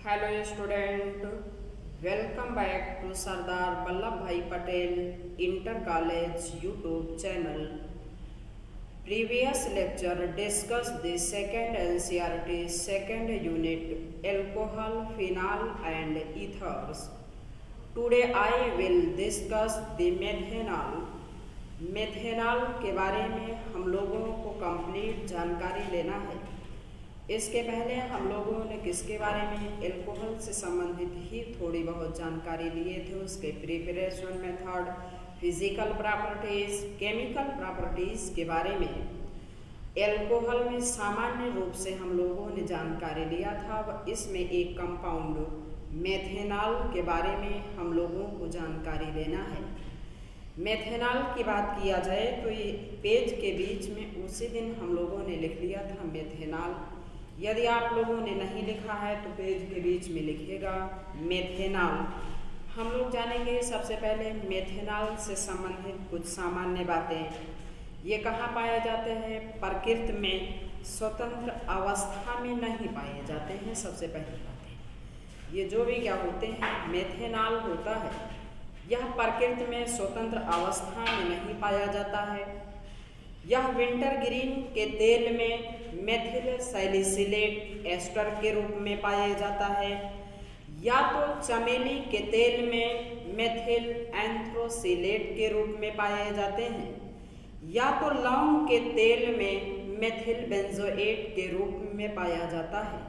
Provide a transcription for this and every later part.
Hello student, welcome back to Sardar Vallabhbhai Patel Inter College YouTube channel. Previous lecture discussed the second NCERT second unit alcohol, phenol and ethers. Today I will discuss the methanol. Methanol के बारे में हम लोगों को complete जानकारी लेना है। इसके पहले हम लोगों ने किसके बारे में एल्कोहल से संबंधित ही थोड़ी बहुत जानकारी लिए थे, उसके preparation method, physical properties, chemical properties के बारे में। एल्कोहल में सामान्य रूप से हम लोगों ने जानकारी लिया था। इसमें एक कंपाउंड मेथेनॉल के बारे में हम लोगों को जानकारी लेना है। मेथेनॉल की बात किया जाए तो ये पेज के बीच में उसी दिन हम लोगों ने लिख लिया था मेथेनॉल। यदि आप लोगों ने नहीं लिखा है तो पेज के बीच में लिखिएगा मेथेनॉल। हम लोग जानेंगे सबसे पहले मेथेनॉल से संबंधित कुछ सामान्य बातें। ये कहाँ पाए जाते हैं? प्रकृति में स्वतंत्र अवस्था में नहीं पाए जाते हैं। सबसे पहली बात है, ये जो भी क्या होते हैं मेथेनॉल होता है, यह प्रकृति में स्वतंत्र अवस्था में नहीं पाया जाता है। यह विंटर ग्रीन के तेल में मेथिल सैलिसिलेट एस्टर के रूप में पाया जाता है, या तो चमेली के तेल में मेथिल एंथ्रोसिलेट के रूप में पाए जाते हैं, या तो लौंग के तेल में मेथिल बेंजोएट के रूप में पाया जाता है।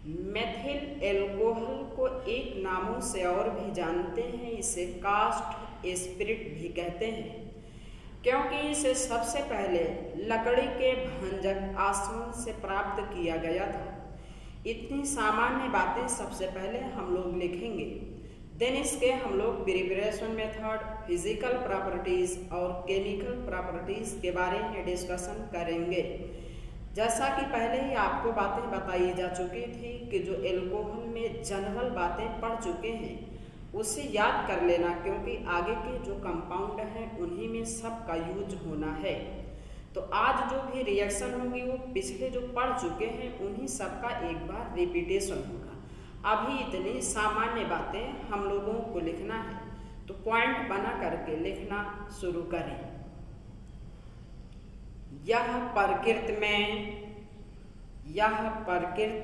मेथिल एल्कोहल को एक नामों से और भी जानते हैं, इसे कास्ट स्पिरिट भी कहते हैं, क्योंकि इसे सबसे पहले लकड़ी के भंजक आसवन से प्राप्त किया गया था। इतनी सामान्य बातें सबसे पहले हम लोग लिखेंगे, देन इसके हम लोग प्रिपरेशन मेथड, फिजिकल प्रॉपर्टीज और केमिकल प्रॉपर्टीज के बारे में डिस्कशन करेंगे। जैसा कि पहले ही आपको बातें बताई जा चुकी थी कि जो एल्कोहल में जनरल बातें पढ़ चुके हैं उसे याद कर लेना, क्योंकि आगे के जो कंपाउंड हैं उन्हीं में सब का यूज होना है। तो आज जो भी रिएक्शन होगी वो पिछले जो पढ़ चुके हैं उन्हीं सब का एक बार रिपीटेशन होगा। अभी इतनी सामान्य बातें हम लोगों को लिखना है, तो पॉइंट बना करके लिखना शुरू करें। यह प्रकृति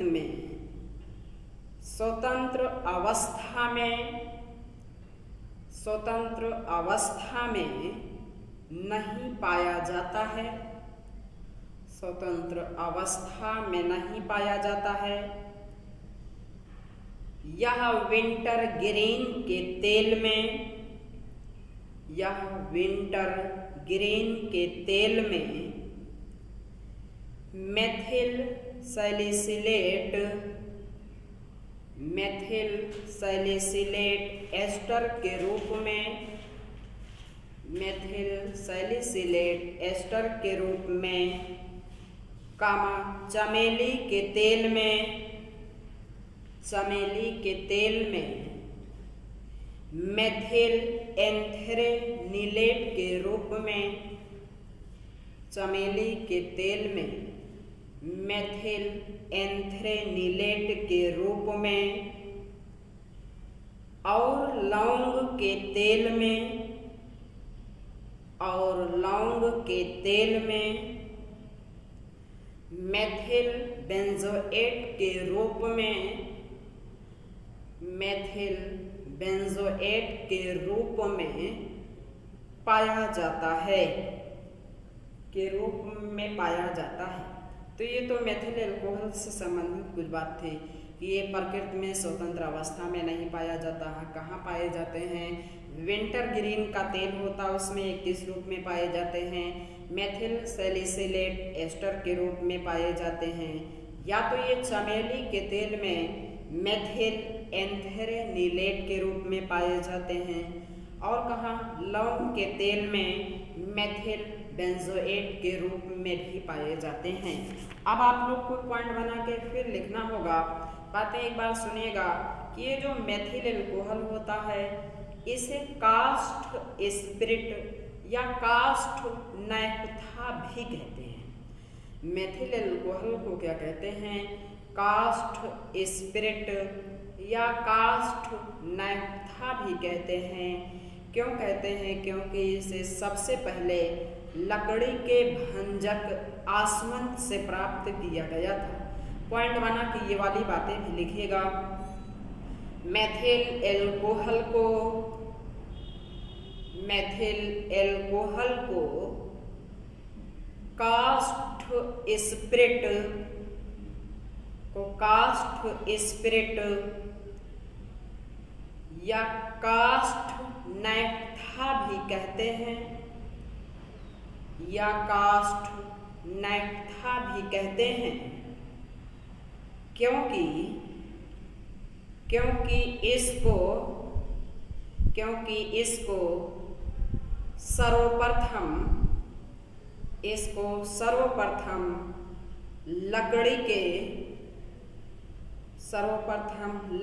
में स्वतंत्र अवस्था में नहीं पाया जाता है। स्वतंत्र अवस्था में नहीं पाया जाता है। यह विंटर ग्रीन के तेल में मेथिल सैलिसिलेट एस्टर के रूप में चमेली के तेल में मेथिल एंथ्रेनिलेट के रूप में मेथिल एंथ्रेनिलेट के रूप में और लौंग के तेल में मेथिल बेंजोएट के रूप में पाया जाता है। तो ये तो मेथिल एल्कोहल से संबंधित कुछ बात थी कि ये प्रकृति में स्वतंत्र अवस्था में नहीं पाया जाता है। कहाँ पाए जाते हैं? विंटर ग्रीन का तेल होता है उसमें किस रूप में पाए जाते हैं? मेथिल सैलिसिलेट एस्टर के रूप में पाए जाते हैं, या तो ये चमेली के तेल में मेथिल एंथ्रेनिलेट के रूप में पाए जाते हैं, और कहाँ लौंग के तेल में मेथिल बेंजोएट के रूप में भी पाए जाते हैं। अब आप लोग को पॉइंट बना के फिर लिखना होगा। बातें एक बार सुनिएगा कि ये जो मेथिल एल्कोहल होता है इसे कास्ट स्पिरिट या कास्ट नैफ्था भी कहते हैं। मेथिल एल्कोहल को क्या कहते हैं? कास्ट स्पिरिट या कास्ट नैफ्था भी कहते हैं। क्यों कहते हैं? क्योंकि इसे सबसे पहले लकड़ी के भंजक आसवन से प्राप्त किया गया था। पॉइंट बना कि ये वाली बातें भी लिखिएगा। मेथिल एल्कोहल को कास्ट स्पिरिट या कास्ट नैफ्था भी कहते हैं क्योंकि इसको सर्वप्रथम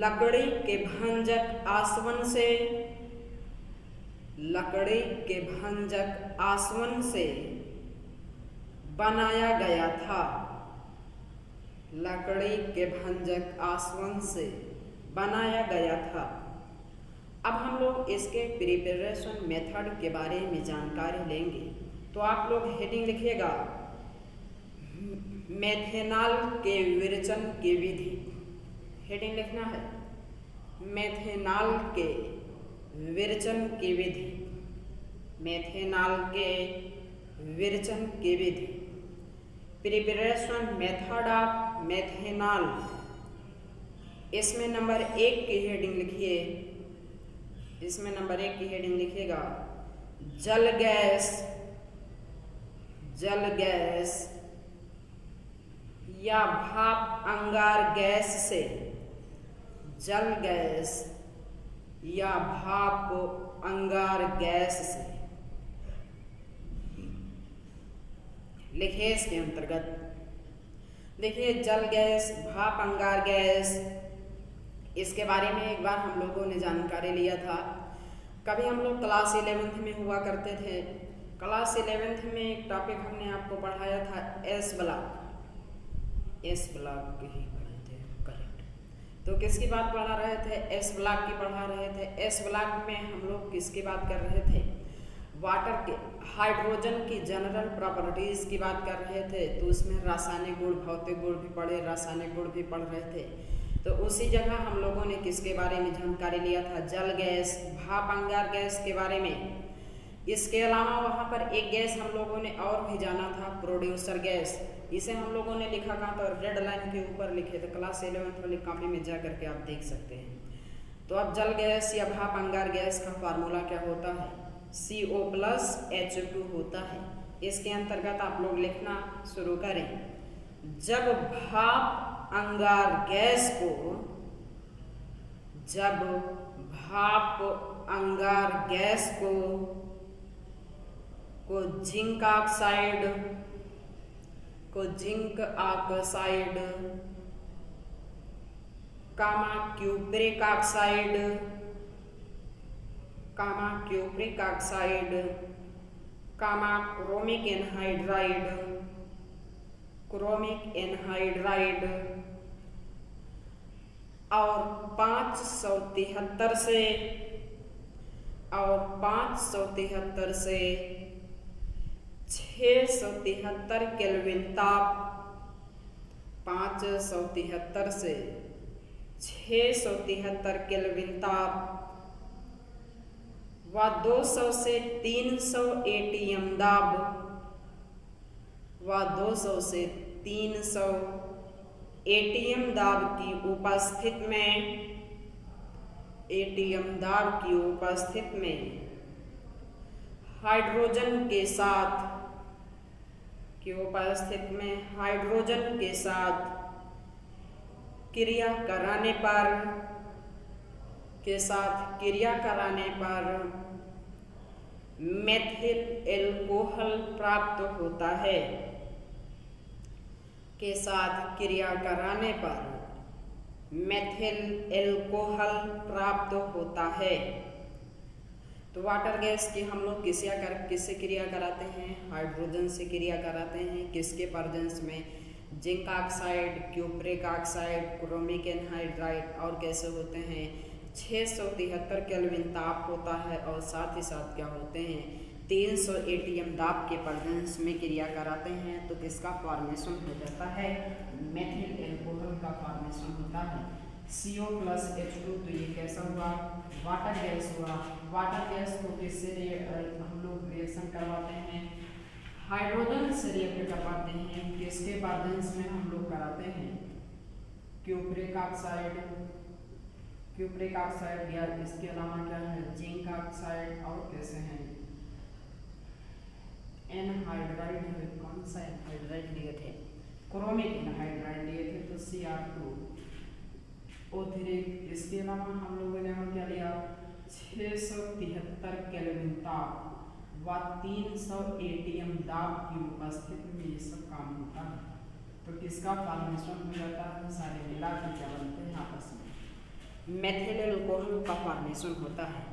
लकड़ी के भंजक आसवन से बनाया गया था। अब हम लोग इसके प्रिपरेशन मेथड के बारे में जानकारी लेंगे। तो आप लोग हेडिंग लिखिएगा, मेथेनॉल के विरचन की विधि। हेडिंग लिखना है, मेथेनॉल के विरचन की विधि। Preparation method of methanol. इसमें नंबर 1 की हेडिंग लिखिए। लिखिएगा, जल गैस या भाप अंगार गैस से लिखिए। इसके अंतर्गत देखिए, जल गैस, भाप अंगार गैस, इसके बारे में एक बार हम लोगों ने जानकारी लिया था। कभी हम लोग क्लास 11th में हुआ करते थे। क्लास 11th में एक टॉपिक हमने आपको पढ़ाया था एस ब्लॉक ही पढ़े थे, करेक्ट। तो किसकी बात पढ़ा रहे थे? एस ब्लॉक की पढ़ा रहे थे। एस ब्लॉक में हम लोग किसकी बात कर रहे थे? वाटर के हाइड्रोजन की जनरल प्रॉपर्टीज की बात कर रहे थे। तो उसमें रासायनिक गुण, भौतिक गुण भी पढ़े, रासायनिक गुण भी पढ़ रहे थे। तो उसी जगह हम लोगों ने किसके बारे में जानकारी लिया था? जल गैस, भाप अंगार गैस के बारे में। इसके अलावा वहाँ पर एक गैस हम लोगों ने और भी जाना था, प्रोड्यूसर गैस। इसे हम लोगों ने लिखा था, तो रेड लाइन के ऊपर लिखे थे। क्लास 11th वाली कॉपी में जा करके आप देख सकते हैं। तो अब जल गैस या भाप अंगार गैस का फार्मूला क्या होता है? CO+H2 होता है। इसके अंतर्गत आप लोग लिखना शुरू करें। जब भाप अंगार गैस को zinc oxide, cupric oxide, chromic anhydride और 573 से 673 केल्विन ताप, 573 से 673 केल्विन ताप व 200 से 300 एटीएम दाब एटीएम दाब की उपस्थिति में हाइड्रोजन के साथ क्रिया कराने पर मेथिल एल्कोहल प्राप्त होता है। तो वाटर गैस की हम लोग किससे क्रिया कराते हैं? हाइड्रोजन से क्रिया कराते हैं। किसके प्रेजेंस में? Zinc oxide, cupric oxide, chromic anhydride और कैसे होते हैं 673 केल्विन ताप होता है और साथ ही साथ क्या होते हैं 300 ATM दाब के प्रेजेंस में क्रिया कराते हैं तो किसका फॉर्मेशन हो जाता है मेथिल एल्कोहल का फॉर्मेशन होता है। CO + H2 तो ये कैसा हुआ वाटर गैस हुआ। वाटर गैस को किससे हम लोग रिएक्शन करवाते हैं हाइड्रोजन से रिएक्ट करवाते हैं किसके प्रेजेंस में हम लोग कराते हैं क्यूप्रिक ऑक्साइड या इसके अलावा क्या है जिंक ऑक्साइड और कैसे हैं एनहाइड्राइड है। कौन सा एनहाइड्राइड लिए थे क्रोमिक एनहाइड्राइड लिए थे तो Cr2O3। इसके अलावा हम लोगों ने और क्या लिया 673 केल्विन ताप व 300 ATM दाब की उपस्थिति में ये सब काम होता है तो किसका फॉर्मेशन हो जाता है सारे मिलाकर क्या बनते हैं आपस में मेथिल एल्कोहल का फॉर्मेशन होता है।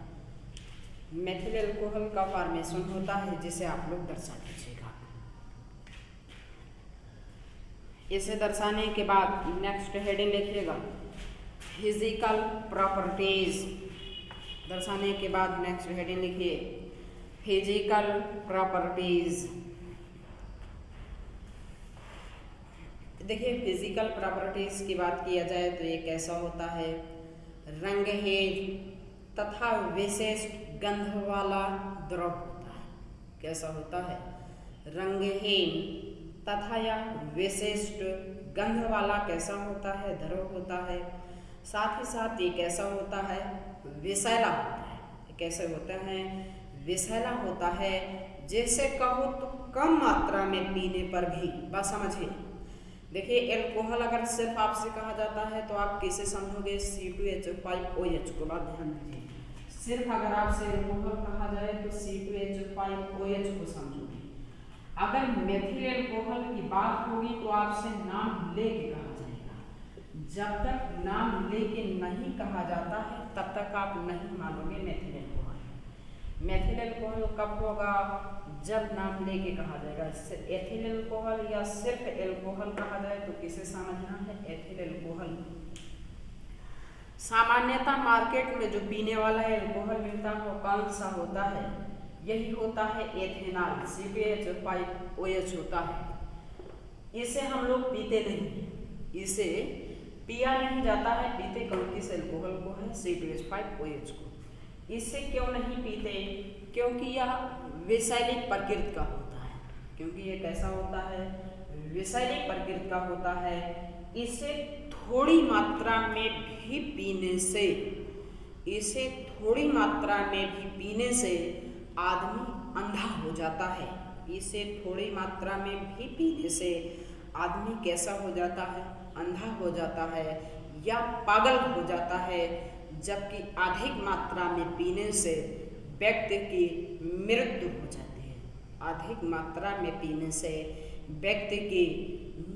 मेथिल एल्कोहल का फॉर्मेशन होता है जिसे आप लोग दर्शा दीजिएगा। इसे दर्शाने के बाद नेक्स्ट हेडिंग लिखिएगा फिजिकल प्रॉपर्टीज। दर्शाने के बाद नेक्स्ट हेडिंग लिखिए फिजिकल प्रॉपर्टीज। देखिए फिजिकल प्रॉपर्टीज की बात किया जाए तो ये कैसा होता है रंगहीन तथा विशिष्ट गंध वाला द्रव होता है। कैसा होता है रंगहीन तथा या विशिष्ट गंध वाला कैसा होता है द्रव होता है। साथ ही साथ ये कैसा होता है विषैला होता है। कैसे होता है विषैला होता है जैसे कहो तो कम मात्रा में पीने पर भी बात समझिए। देखिए एल्कोहल अगर सिर्फ आपसे कहा जाता है तो आप किसे समझोगे C2H5OH को। बात ध्यान दीजिए सिर्फ अगर आपसे एल्कोहल कहा जाए तो C2H5OH को समझोगे। अगर मेथिल एल्कोहल की बात होगी तो आपसे नाम लेके कहा जाएगा। जब तक नाम लेके नहीं कहा जाता है तब तक आप नहीं मानोगे मेथिल एल्कोहल। मेथिल एल्कोहल कब होगा जब नाम लेके कहा जाएगा। एथिल एल्कोहल या सिर्फ एल्कोहल कहा जाए तो किसे समझना है एथिल एल्कोहल। सामान्यतः मार्केट में जो पीने वाला एल्कोहल मिलता है वो कौन सा होता है यही होता है एथेनॉल C2H5OH होता है। इसे हम लोग पीते नहीं, इसे पिया नहीं जाता है, पीते किस एल्कोहल को है C2H5OH को। इसे क्यों नहीं पीते क्योंकि यह विषैली प्रकृति का होता है। क्योंकि ये कैसा होता है विषैली प्रकृति का होता है। इसे थोड़ी मात्रा में भी पीने से आदमी अंधा हो जाता है। इसे थोड़ी मात्रा में भी पीने से आदमी कैसा हो जाता है अंधा हो जाता है या पागल हो जाता है। जबकि अधिक मात्रा में पीने से व्यक्ति की मृत्यु हो जाती है। अधिक मात्रा में पीने से व्यक्ति की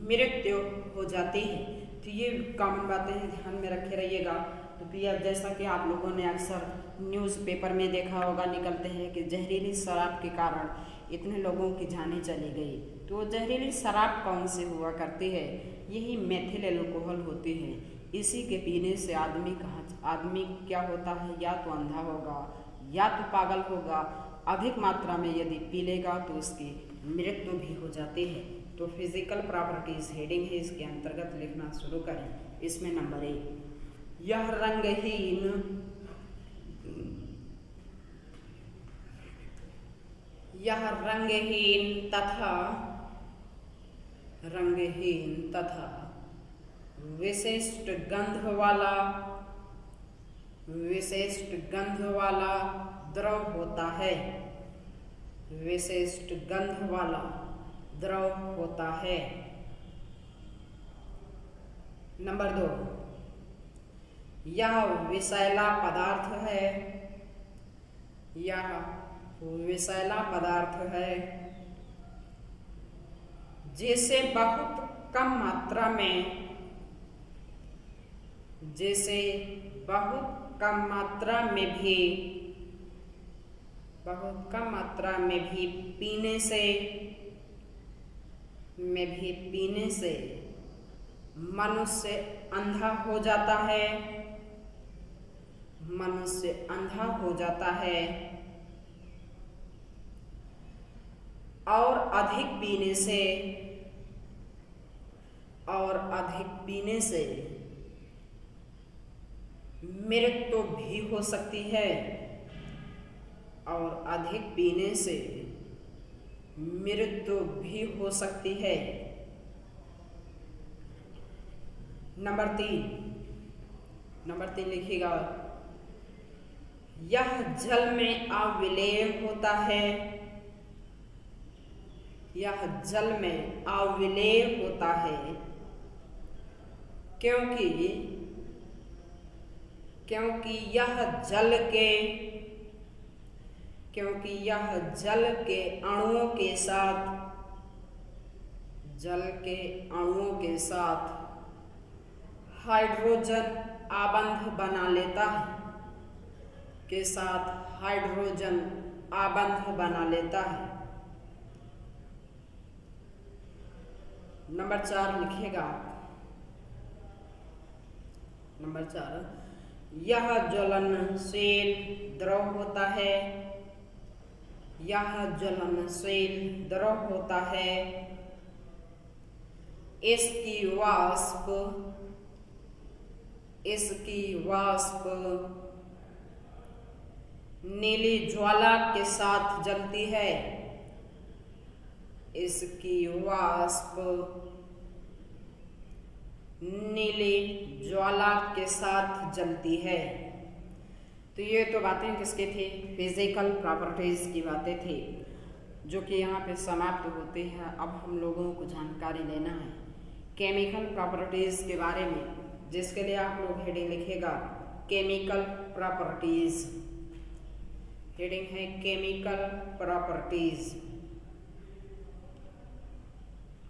मृत्यु हो जाती है। तो ये कॉमन बातें हैं ध्यान में रखे रहिएगा। तो फिर जैसा कि आप लोगों ने अक्सर न्यूज़पेपर में देखा होगा निकलते हैं कि जहरीली शराब के कारण इतने लोगों की जानें चली गई। तो जहरीली शराब कौन से हुआ करती है यही मेथिल एल्कोहल होती है। इसी के पीने से आदमी क्या होता है या तो अंधा होगा या तो पागल होगा। अधिक मात्रा में यदि पी लेगा तो उसकी मृत्यु भी हो जाती है। तो फिजिकल प्रॉपर्टीज हेडिंग है इसके अंतर्गत लिखना शुरू करें। इसमें नंबर 1 यह रंगहीन तथा विशिष्ट गंध वाला द्रव होता है। विशिष्ट गंध वाला द्रव होता है। नंबर 2 यह विषैला पदार्थ है जिसे बहुत कम मात्रा में भी पीने से में भी पीने से मनुष्य अंधा हो जाता है। मनुष्य अंधा हो जाता है और अधिक पीने से मृत्यु भी हो सकती है। और अधिक पीने से मृत्यु भी हो सकती है। नंबर 3 लिखिएगा, यह जल में अविलेय होता है। यह जल में अविलेय होता है क्योंकि यह जल के अणुओं के साथ हाइड्रोजन आबंध बना लेता है। नंबर 4 लिखिएगा। नंबर 4, यह ज्वलनशील द्रव होता है। यह ज्वलनशील द्रव होता है। इसकी वाष्प नीली ज्वाला के साथ जलती है। इसकी वाष्प नीली ज्वाला के साथ जलती है। तो ये तो बातें किसके थे? फिजिकल प्रॉपर्टीज की बातें थी, जो कि यहाँ पे समाप्त होती है। अब हम लोगों को जानकारी लेना है केमिकल प्रॉपर्टीज के बारे में, जिसके लिए आप लोग हेडिंग लिखेगा केमिकल प्रॉपर्टीज। हेडिंग है केमिकल प्रॉपर्टीज।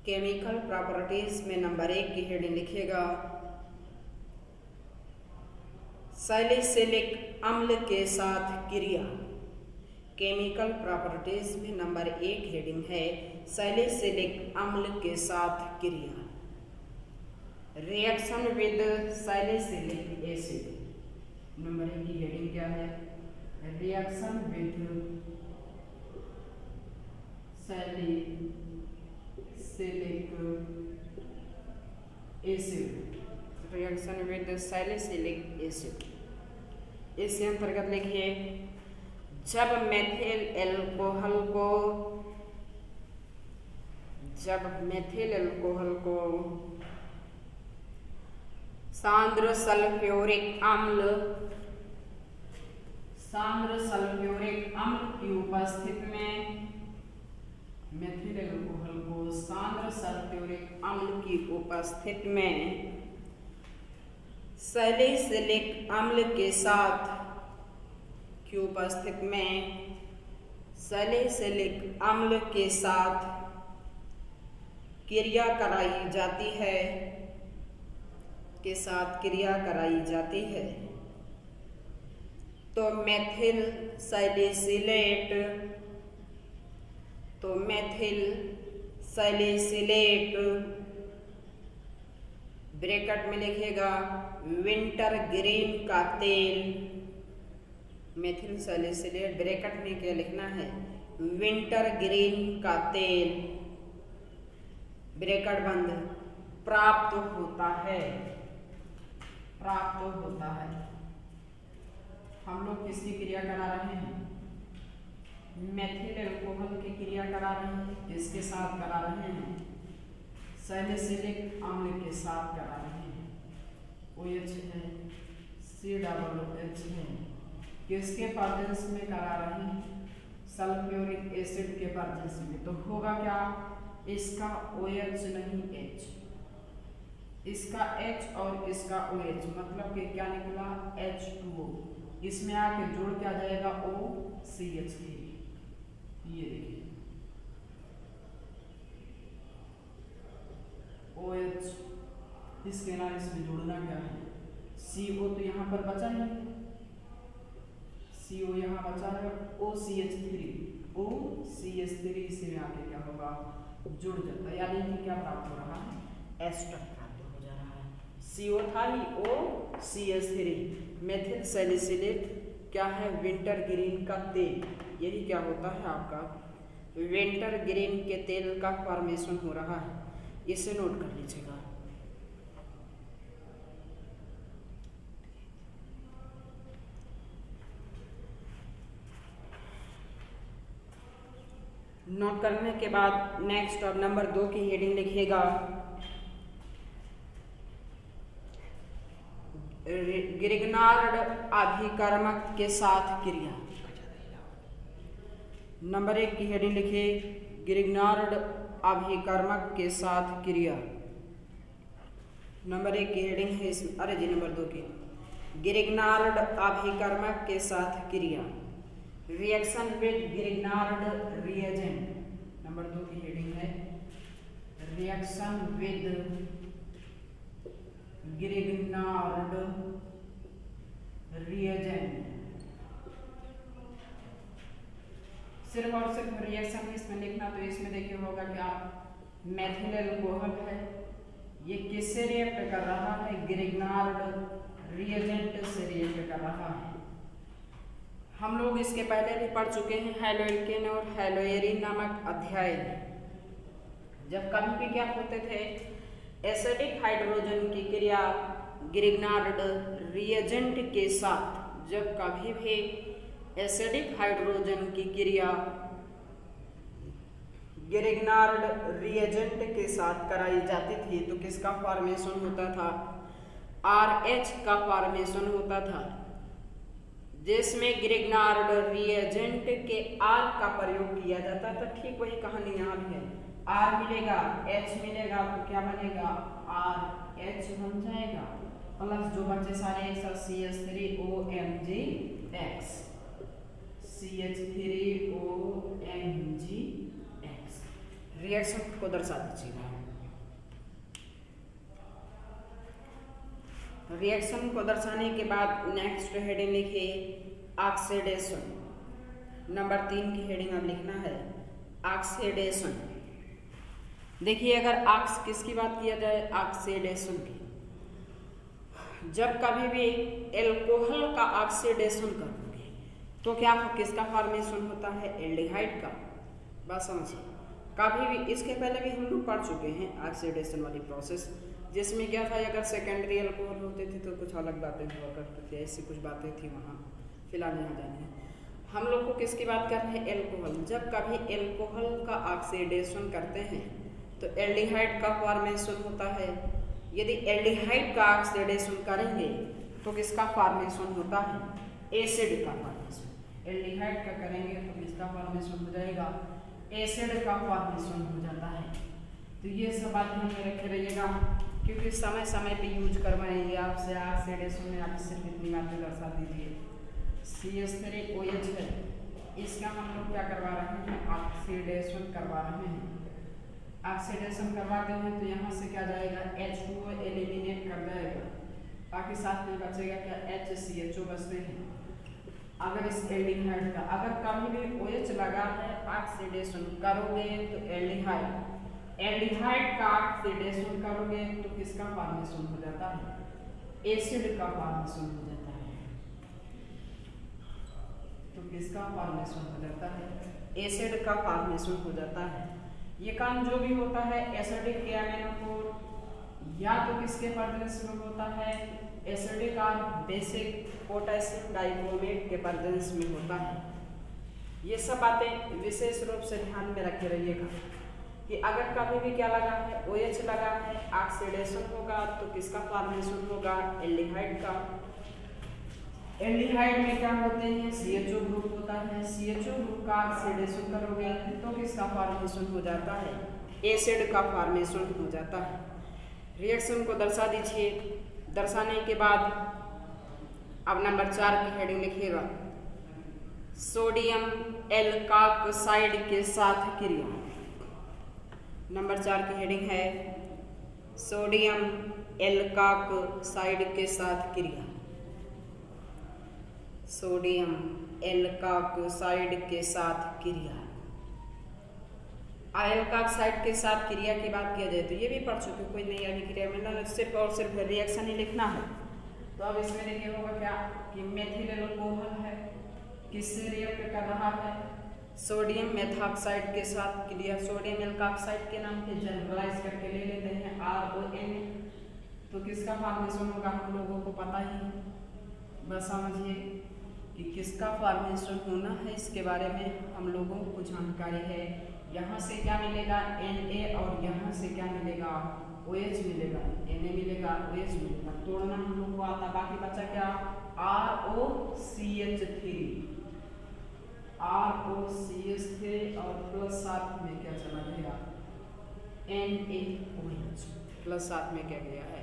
केमिकल प्रॉपर्टीज में नंबर 1 की हेडिंग लिखेगा सैलिसिलिक अम्ल के साथ क्रिया। केमिकल प्रॉपर्टीज में नंबर 1 हेडिंग है सैलिसिलिक अम्ल के साथ क्रिया। Reaction with salicylic acid. Number 1 की हेडिंग क्या है? Reaction with salicylic acid. Reaction with salicylic acid. इसके अंतर्गत लिखिए, जब मेथिल एल्कोहल को सांद्र सल्फ्यूरिक अम्ल की उपस्थिति में मेथिल एल्कोहल को सांद्र सल्फ्यूरिक अम्ल की उपस्थिति में सैलिसिलिक अम्ल के साथ क्रिया कराई जाती है। तो मेथिल सैलिसिलेट ब्रैकेट में लिखेगा विंटर ग्रीन का तेल। मेथिल सैलिसिलेट ब्रैकेट में क्या लिखना है? विंटर ग्रीन का तेल, ब्रैकेट बंद, प्राप्त होता है। हम लोग किसकी क्रिया करा रहे हैं? मेथिल एल्कोहल की क्रिया करा रहे हैं। किसके साथ करा रहे हैं? सैलिसिलिक अम्ल के साथ करा रहे हैं। OH है, COOH है। किसके प्रेजेंस में करा रहे हैं? सल्फ्यूरिक एसिड के प्रेजेंस में। तो होगा क्या? इसका OH नहीं H, इसका H और इसका OH, मतलब कि क्या निकला? H2O। इसमें आके जोड़ क्या जाएगा? OCH। ये देखिए OH, इसके ना इसमें जोड़ना क्या है? CO तो यहाँ पर बचा ही, CO यहाँ बचा है। OCH3 इसी में आके क्या होगा? जुड़ जाता है, यानी कि क्या प्राप्त हो रहा है, एस्टर प्राप्त हो जा रहा है। CO था ही OCH3 मेथिल सैलिसिलेट क्या है, विंटर ग्रीन का तेल, यही क्या होता है आपका विंटर ग्रीन के तेल का फॉर्मेशन हो रहा है, इसे नोट कर लीजिएगा। नोट करने के बाद नेक्स्ट अब नंबर 2 की हेडिंग लिखिएगा, ग्रिग्नार्ड अभिकर्मक के साथ क्रिया। नंबर 1 की हेडिंग लिखिए, ग्रिग्नार्ड अभिकर्मक के साथ क्रिया। नंबर 1 की हेडिंग है अरे जी नंबर 2 की, ग्रिग्नार्ड अभिकर्मक के साथ क्रिया, reaction with Grignard reagent. Number 2 की हेडिंग है, रिएक्शन विद ग्रिग्नार्ड रिएजेंट। सिर्फ और सिर्फ रिएक्शन इसमें लिखना, तो इसमें देखिए होगा क्या, मेथिल अल्कोहल है, ये किससे रिएक्ट कर रहा है, ग्रिग्नार्ड रिएजेंट से रिएक्ट कर रहा है। हम लोग इसके पहले भी पढ़ चुके हैं हैलोएल्केन और हैलोएरिन नामक अध्याय में। जब कभी भी क्या होते थे, एसिडिक हाइड्रोजन की क्रिया ग्रिग्नार्ड रिएजेंट के साथ, जब कभी भी एसिडिक हाइड्रोजन की क्रिया ग्रिग्नार्ड रिएजेंट के साथ कराई जाती थी तो किसका फॉर्मेशन होता था, RH का फॉर्मेशन होता था, जिसमें ग्रिग्नार्ड रिएजेंट के R का प्रयोग किया जाता था। ठीक वही कहानी यहाँ भी है, R मिलेगा H मिलेगा तो क्या बनेगा, RH बन जाएगा, प्लस जो बचे सारे CH3OMgX, CH3OMgX। रिएक्शन को दर्शा दीजिएगा। रिएक्शन को दर्शाने के बाद नेक्स्ट हेडिंग लिखिए, ऑक्सीडेशन। नंबर 3 की हेडिंग अब लिखना है, ऑक्सीडेशन। देखिए अगर किसकी बात किया जाए, ऑक्सीडेशन की, जब कभी भी एल्कोहल का ऑक्सीडेशन करोगे तो क्या किसका फॉर्मेशन होता है, एल्डिहाइड का। बात समझिए, कभी भी इसके पहले भी हम लोग पढ़ चुके हैं ऑक्सीडेशन वाली प्रोसेस, जिसमें क्या था, अगर सेकेंडरी अल्कोहल होते थे तो कुछ अलग बातें हुआ करती थी, ऐसी कुछ बातें थी वहाँ, फिलहाल यहाँ जाने हैं। हम लोग को किसकी बात कर रहे हैं, एल्कोहल। जब कभी एल्कोहल का ऑक्सीडेशन करते हैं तो एल्डिहाइड का फॉर्मेशन होता है। यदि एल्डिहाइड का ऑक्सीडेशन करेंगे तो किसका फॉर्मेशन होता है, एसिड का फॉर्मेशन। एल्डिहाइड का करेंगे तो किसका फॉर्मेशन हो जाएगा, एसिड का फॉर्मेशन हो जाता है। तो ये सब बात ध्यान में रखे रहिएगा, क्योंकि समय समय पे यूज करवाएंगे आपसे। ऑक्सीडेशन में आप सिर्फ इतनी बातें दर्शा दीजिए। CH3OH है, इसका हम लोग क्या करवा रहे हैं, ऑक्सीडेशन करवा रहे हैं। ऑक्सीडेशन करवाते हैं तो यहाँ से क्या जाएगा, H2O एलिमिनेट कर जाएगा, बाकी साथ में बचेगा क्या, HCHO बचते हैं। अगर इस एल्डिहाइड का अगर कभी भी OH लगा है, ऑक्सीडेशन करोगे तो एल्डिहाइड का ऑक्सीडेशन करोगे तो किसका फॉर्मेशन हो जाता है, एसिड का फॉर्मेशन हो जाता है। तो किसका फॉर्मेशन हो जाता है, एसिड का फॉर्मेशन हो जाता है। ये काम जो भी होता है एसिडिक अमीनो को या तो किसके प्रेजेंस में होता है, एसिडिक और बेसिक पोटेशियम डाइक्रोमेट के प्रेजेंस में होता है। ये सब बातें विशेष रूप से ध्यान में रखे रहिएगा कि अगर कभी भी क्या लगा है, OH लगा है, ऑक्सीडेशन होगा तो किसका फॉर्मेशन होगा, एल्डिहाइड का। एल्डिहाइड में क्या होते हैं, CHO ग्रुप होता है। CHO ग्रुप का ऑक्सीडेशन करोगे तो किसका फॉर्मेशन हो जाता है, एसिड का फॉर्मेशन हो जाता है। रिएक्शन को दर्शा दीजिए। दर्शाने के बाद अब नंबर 4 की हेडिंग लिखिएगा, सोडियम एल्काक्साइड के साथ क्रिया। नंबर 4 की हेडिंग है, सोडियम एल्काक्साइड के साथ क्रिया। सोडियम एल्काक्साइड के साथ क्रिया। एल्कोक्साइड के साथ क्रिया की बात किया जाए तो ये भी पढ़ चुके, कोई नई अभिक्रिया में सिर्फ और सिर्फ रिएक्शन ही लिखना है। तो अब इसमें देखिए होगा क्या कि मेथिल एल्कोहल है, किससे रिएक्ट कर रहा है, सोडियम मेथॉक्साइड के साथ क्रिया। सोडियम एल्कोक्साइड के नाम पे जनरलाइज करके ले लेते हैं RON। तो किसका फॉर्मेशन होगा हम लोगों को पता ही है, बस समझिए कि किसका फॉर्मेशन होना है इसके बारे में हम लोगों को जानकारी है। यहाँ से क्या मिलेगा Na और यहाँ से क्या मिलेगा OH मिलेगा, Na मिलेगा OH मिलेगा, तोड़ना हम लोग को आता। बाकी बचा क्या ROCH3 और प्लस साथ में क्या चला गया NaOH, प्लस साथ में क्या गया है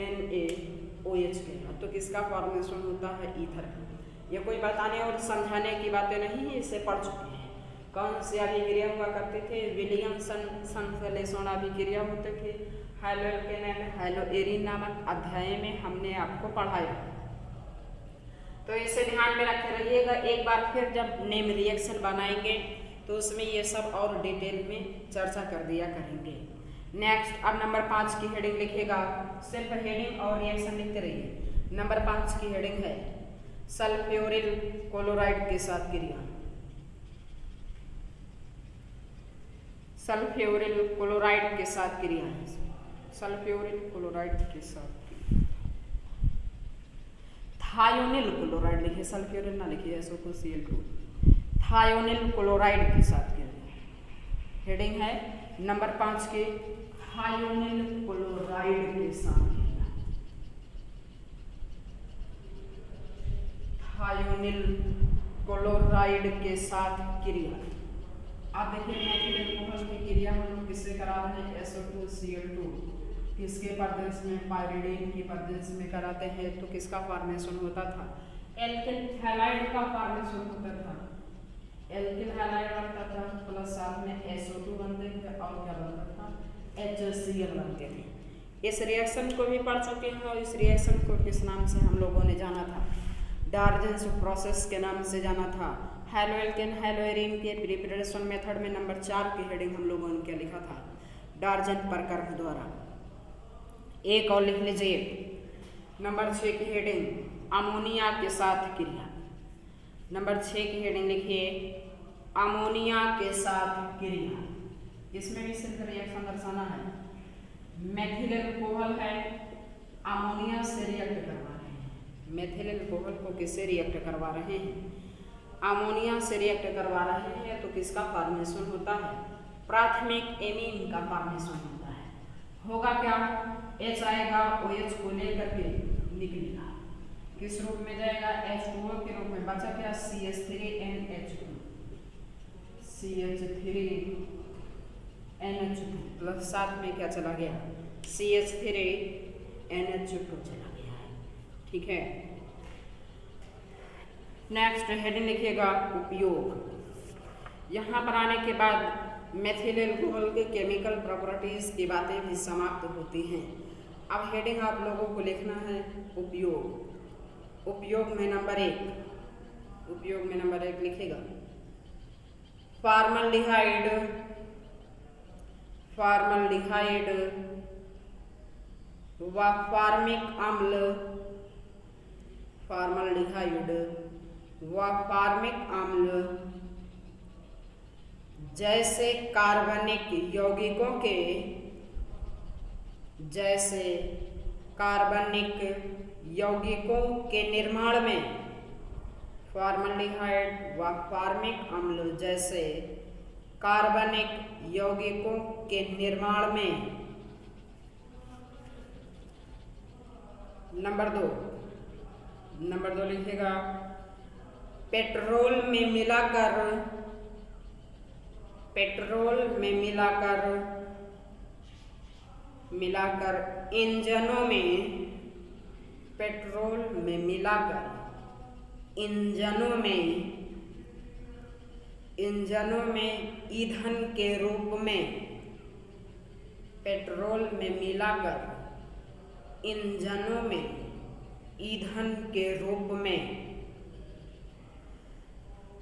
NaOH गया। तो किसका फॉर्मेशन होता है ईथर। ये कोई बताने और समझाने की बातें नहीं है, इसे पढ़ चुके हैं। कौन सी अभिक्रिया हुआ करते थे, विलियमसन संश्लेषण अभिक्रिया होते थे। हैलोएल्केन एंड हैलोएरीन नामक अध्याय में हमने आपको पढ़ाया, तो इसे ध्यान में रखे रहिएगा। एक बार फिर जब नेम रिएक्शन बनाएंगे तो उसमें ये सब और डिटेल में चर्चा कर दिया करेंगे। नेक्स्ट अब नंबर 5 की हेडिंग लिखिएगा, सिर्फ हेडिंग और रिएक्शन लिखते रहिए। नंबर 5 की हेडिंग है सल्फ्यूरिल क्लोराइड के साथ क्रिया। सल्फ्यूरिल क्लोराइड के साथ क्रिया है, सल्फ्यूरिल क्लोराइड के साथ थायोनिल क्लोराइड लिखिए, सल्फ्यूरिल ना लिखिए, SO2Cl2। थायोनिल क्लोराइड के साथ क्रिया। हेडिंग है नंबर 5 के थायोनिल क्लोराइड के साथ क्रिया। थायोनिल क्लोराइड के साथ क्रिया। आप देखिए मेथिल एल्कोहल की क्रिया हम लोग किससे करा रहे हैं SO2Cl2, किसके प्रदेश में पाइरिडीन की प्रदेश में कराते हैं। तो किसका फॉर्मेशन होता था एल्किल हैलाइड का फॉर्मेशन होता था। एल्किल हैलाइड बनता था प्लस साथ में SO2 बनते थे और क्या बनता था HCl बनते थे। इस रिएक्शन को भी पढ़ चुके हैं और इस रिएक्शन को किस नाम से हम लोगों ने जाना था, डार्जेंस प्रोसेस के नाम से जाना था। हैलोएल्केन हैलोएरीन के प्रिपरेशन मेथड में नंबर 4 की हेडिंग हम लोगों ने क्या लिखा था, डार्जेंट प्रकर्म द्वारा। एक और लिख लीजिए नंबर 6 की हेडिंग अमोनिया के साथ क्रिया। नंबर 6 की हेडिंग लिखिए अमोनिया के साथ क्रिया। इसमें भी सिर्फ रिएक्शन दर्शाना है। मेथिल एल्कोहल है, अमोनिया से रिएक्ट करवा रहे हैं। मेथिल एल्कोहल को किससे रिएक्ट करवा रहे हैं, अमोनिया से रिएक्ट करवा रहे हैं। तो किसका फॉर्मेशन होता है, प्राथमिक एमीन का फॉर्मेशन होता है। होगा क्या H आएगा, OH को लेकर के निकलेगा, किस रूप में जाएगा H2O के रूप में। बचा क्या CH3NH2, CH3NH2 प्लस साथ में क्या चला गया CH3NH2 चला गया है। ठीक है, नेक्स्ट हेडिंग लिखिएगा उपयोग। यहाँ पर आने के बाद मेथिल एल्कोहल के केमिकल प्रॉपर्टीज की बातें भी समाप्त होती हैं। अब हेडिंग आप लोगों को लिखना है उपयोग। उपयोग में नंबर 1, उपयोग में नंबर 1 लिखेगा फॉर्मल्डिहाइड, फॉर्मल्डिहाइड व फॉर्मिक अम्ल, फॉर्मल्डिहाइड व फॉर्मिक अम्ल जैसे कार्बनिक यौगिकों के, जैसे कार्बनिक यौगिकों के निर्माण में, फॉर्मल्डिहाइड व फॉर्मिक अम्ल जैसे कार्बनिक यौगिकों के निर्माण में। नंबर 2, नंबर 2 लिखिएगा पेट्रोल में मिलाकर, पेट्रोल में मिलाकर इंजनों में, पेट्रोल में मिलाकर इंजनों में ईंधन के रूप में, पेट्रोल में मिलाकर इंजनों में ईंधन के रूप में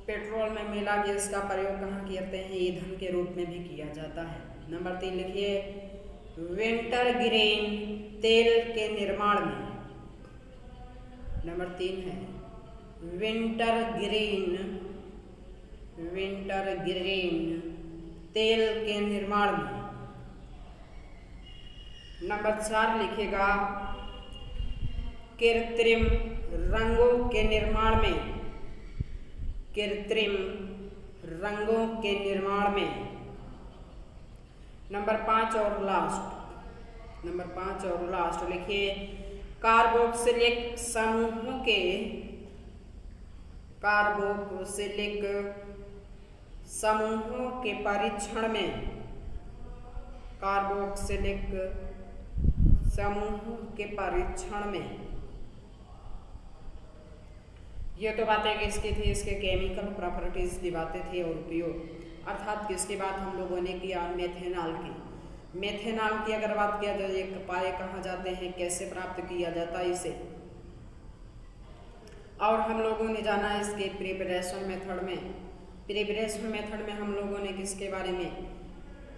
पेट्रोल में मिला गैस का प्रयोग कहाँ करते हैं? ईंधन के रूप में भी किया जाता है। नंबर 3 लिखिए, विंटरग्रीन तेल के निर्माण में। नंबर 3 है विंटरग्रीन तेल के निर्माण में। नंबर 4 लिखेगा, कृत्रिम रंगों के निर्माण में। कृत्रिम रंगों के निर्माण में। नंबर 5 और लास्ट लिखिए, कार्बोक्सिलिक समूहों के परीक्षण में। कार्बोक्सिलिक समूहों के परीक्षण में। ये तो बातें किसकी थी? इसके केमिकल प्रॉपर्टीज की बातें थी और उपयोग, अर्थात किसकी बात हम लोगों ने किया? मेथेनॉल की। मेथेनॉल की अगर बात किया जाए, ये पाए कहाँ जाते हैं, कैसे प्राप्त किया जाता है इसे, और हम लोगों ने जाना इसके प्रिपरेशन मेथड में। प्रिपरेशन मेथड में हम लोगों ने किसके बारे में?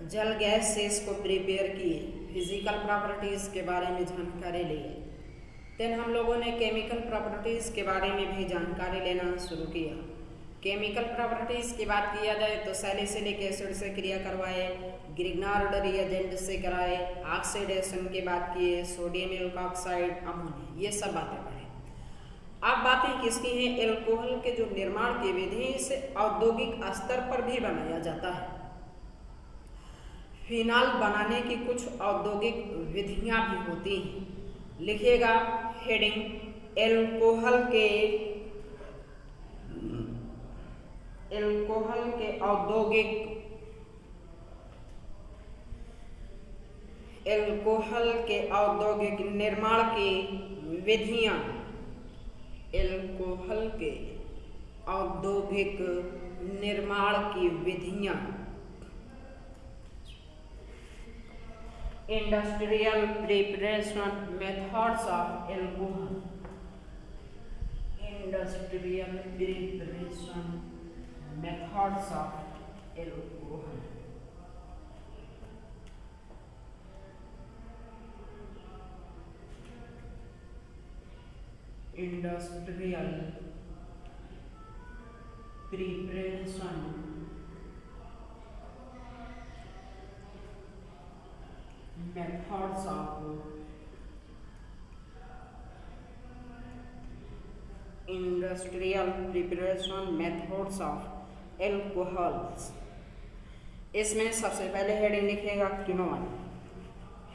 जल गैस से इसको प्रिपेयर किए, फिजिकल प्रॉपर्टीज के बारे में जानकारी ली। देन हम लोगों ने केमिकल प्रॉपर्टीज के बारे में भी जानकारी लेना शुरू किया। केमिकल प्रॉपर्टीज की बात किया जाए तो सैलिसिलिक एसिड से क्रिया करवाए, ग्रिग्नार्ड रिएजेंट से कराए, ऑक्सीडेशन की बात किए, सोडियम एल्कोक्साइड, अमोनिया, ये सब बातें पढ़े। अब बातें किसकी हैं? एल्कोहल के जो निर्माण की विधि इसे औद्योगिक स्तर पर भी बनाया जाता है। फिनाल बनाने की कुछ औद्योगिक विधियां भी होती हैं। लिखिएगा हेडिंग, एल्कोहल के औद्योगिक निर्माण की विधियां। एल्कोहल के औद्योगिक निर्माण की विधियां। Industrial preparation methods of alcohol. Industrial preparation methods of alcohol. Industrial preparation methods of industrial preparation methods of alcohols। इसमें सबसे पहले हेडिंग लिखिएगा किण्वन।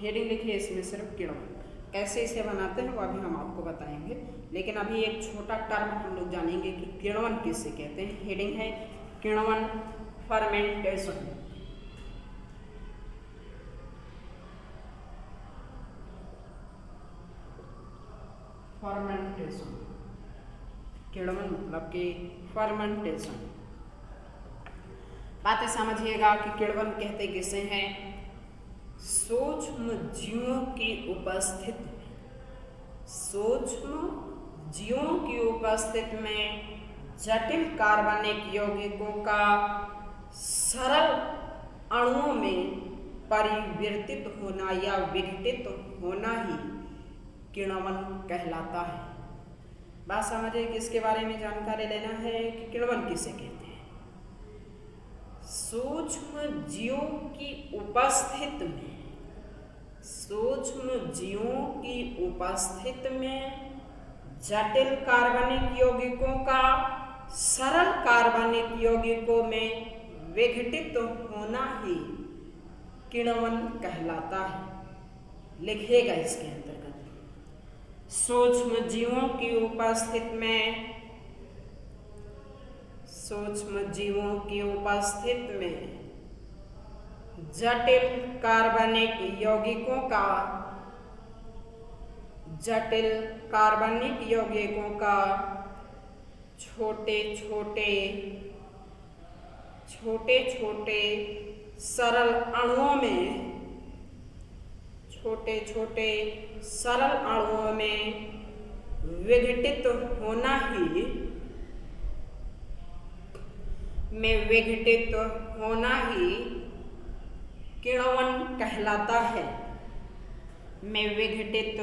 हेडिंग लिखिए इसमें सिर्फ किण्वन। कैसे इसे बनाते हैं वो अभी हम आपको बताएंगे, लेकिन अभी एक छोटा टर्म हम लोग जानेंगे कि किण्वन किसे कहते हैं। हेडिंग है किण्वन फर्मेंटेशन। फर्मेंटेशन, किण्वन मतलब कि फर्मेंटेशन। बातें समझिएगा कि किण्वन कहते किसे हैं? सूक्ष्म जीवों की उपस्थिति में। सूक्ष्म जीवों की उपस्थिति में जटिल कार्बनिक यौगिकों का सरल अणुओं में परिवर्तित होना या विघटित होना ही किण्वन कहलाता है। बात समझिए किसके बारे में जानकारी लेना है कि किण्वन किसे कहते हैं। सूक्ष्म जीवों की उपस्थिति में, सूक्ष्म जीवों की उपस्थिति में जटिल कार्बनिक यौगिकों का सरल कार्बनिक यौगिकों में विघटित होना ही किण्वन कहलाता है। लिखिएगा इसके अंतर्गत, सूक्ष्म जीवों की उपस्थिति में, सूक्ष्म जीवों की उपस्थिति में जटिल कार्बनिक यौगिकों का, जटिल कार्बनिक यौगिकों का छोटे छोटे सरल अणुओं में, छोटे छोटे सरल अणुओं में विघटित होना ही में विघटित होना ही किण्वन कहलाता है। में विघटित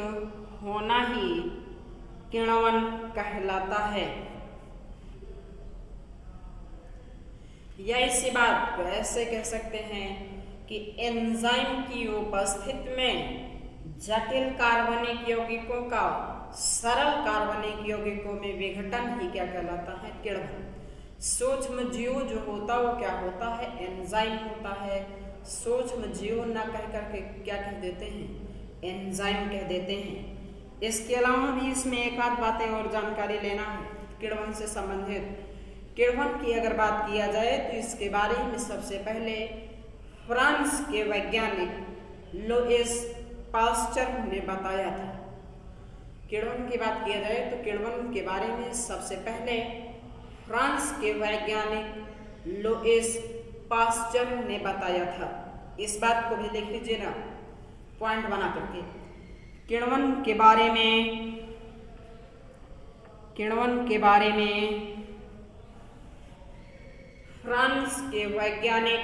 होना ही किण्वन कहलाता है। या इसी बात को ऐसे कह सकते हैं कि एंजाइम की उपस्थिति में जटिल कार्बनिक यौगिकों का सरल कार्बनिक यौगिकों में विघटन ही क्या कहलाता है? किण्वन। सूक्ष्म जीव जो होता है वो क्या होता है? एंजाइम होता है। सूक्ष्म जीव न कह करके क्या कह देते हैं? एंजाइम कह देते हैं। इसके अलावा भी इसमें एक आध बातें और जानकारी लेना है किण्वन से संबंधित। किण्वन की अगर बात किया जाए तो इसके बारे में सबसे पहले फ्रांस के वैज्ञानिक लुईस पास्चर ने बताया था। किण्वन की बात किया जाए तो किण्वन के बारे में सबसे पहले फ्रांस के वैज्ञानिक लुईस पास्चर ने बताया था। इस बात को भी लिख लीजिए ना पॉइंट बना करके। किण्वन के बारे में फ्रांस के वैज्ञानिक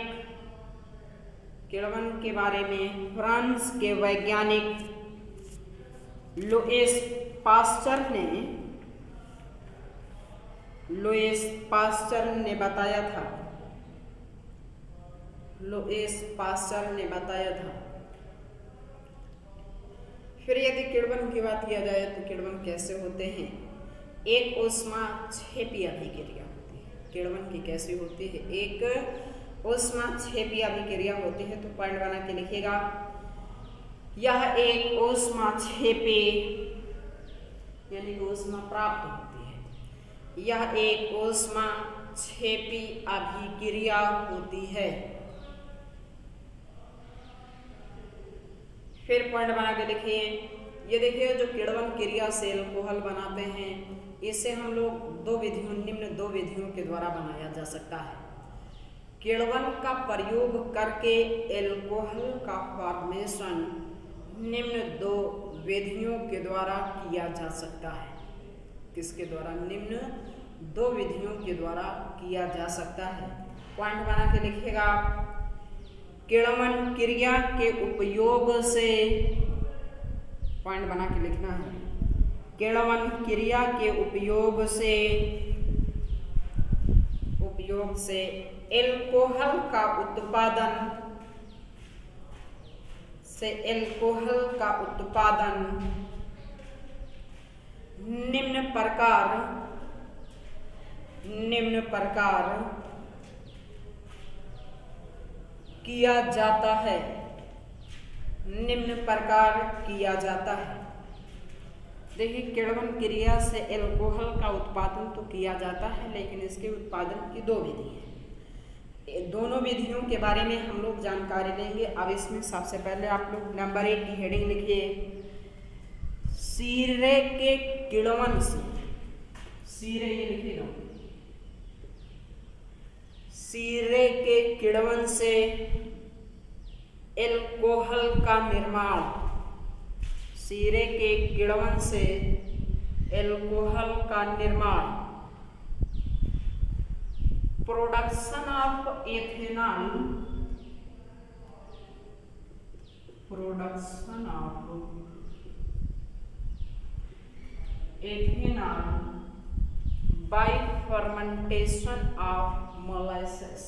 लुईस पास्चर ने बताया था। फिर यदि किण्वन की बात किया जाए तो किण्वन कैसे होते हैं? एक ऊष्माक्षेपी अभिक्रिया होती है। किण्वन की कैसी होती है? एक ऊष्माक्षेपी अभिक्रिया होती है। तो पॉइंट बना के लिखिएगा, यह एक ऊष्माक्षेपी यानी कि ऊष्मा प्राप्त होती है। यह एक ऊष्माक्षेपी अभिक्रिया होती है। फिर पॉइंट बना के लिखिए, ये देखिए जो किण्वन क्रिया से अल्कोहल बनाते हैं इसे हम लोग निम्न दो विधियों के द्वारा बनाया जा सकता है। किण्वन का प्रयोग करके अल्कोहल का फॉर्मेशन निम्न दो विधियों के द्वारा किया जा सकता है। किसके द्वारा? निम्न दो विधियों के द्वारा किया जा सकता है। पॉइंट बना के लिखिएगा, किण्वन क्रिया के उपयोग से, पॉइंट बना के लिखना है, किण्वन क्रिया के उपयोग से अल्कोहल का उत्पादन निम्न प्रकार किया जाता है। देखिए किण्वन क्रिया से अल्कोहल का उत्पादन तो किया जाता है, लेकिन इसके उत्पादन की दो विधि है। दोनों विधियों के बारे में हम लोग जानकारी लेंगे। अब इसमें सबसे पहले आप लोग नंबर 1 की हेडिंग लिखिए, शीरे के किण्वन से। शीरे ये लिखिएगा, शीरे के किण्वन से अल्कोहल का निर्माण। शीरे के किण्वन से अल्कोहल का निर्माण। Production of ethanol by fermentation of molasses.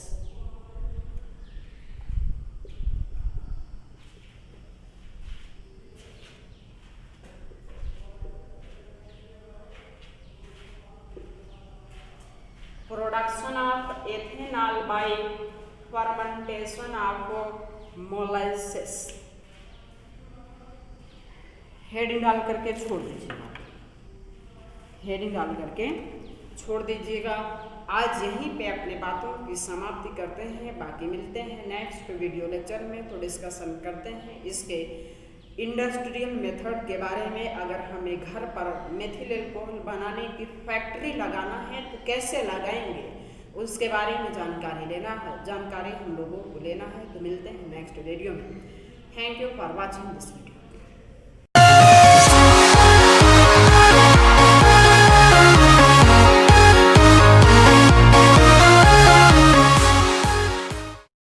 Production of ethanol by fermentation of molasses. Heading डाल करके छोड़ दीजिएगा, हेडिंग डाल करके छोड़ दीजिएगा। आज यहीं पे अपने बातों की समाप्ति करते हैं। बाकी मिलते हैं नेक्स्ट वीडियो लेक्चर में, तो डिस्कशन करते हैं इसके इंडस्ट्रियल मेथड के बारे में। अगर हमें घर पर मेथिल अल्कोहल बनाने की फैक्ट्री लगाना है तो कैसे लगाएंगे, उसके बारे में जानकारी लेना है, जानकारी हम लोगों को लेना है। तो मिलते हैं नेक्स्ट वीडियो में। Thank you for watching this video.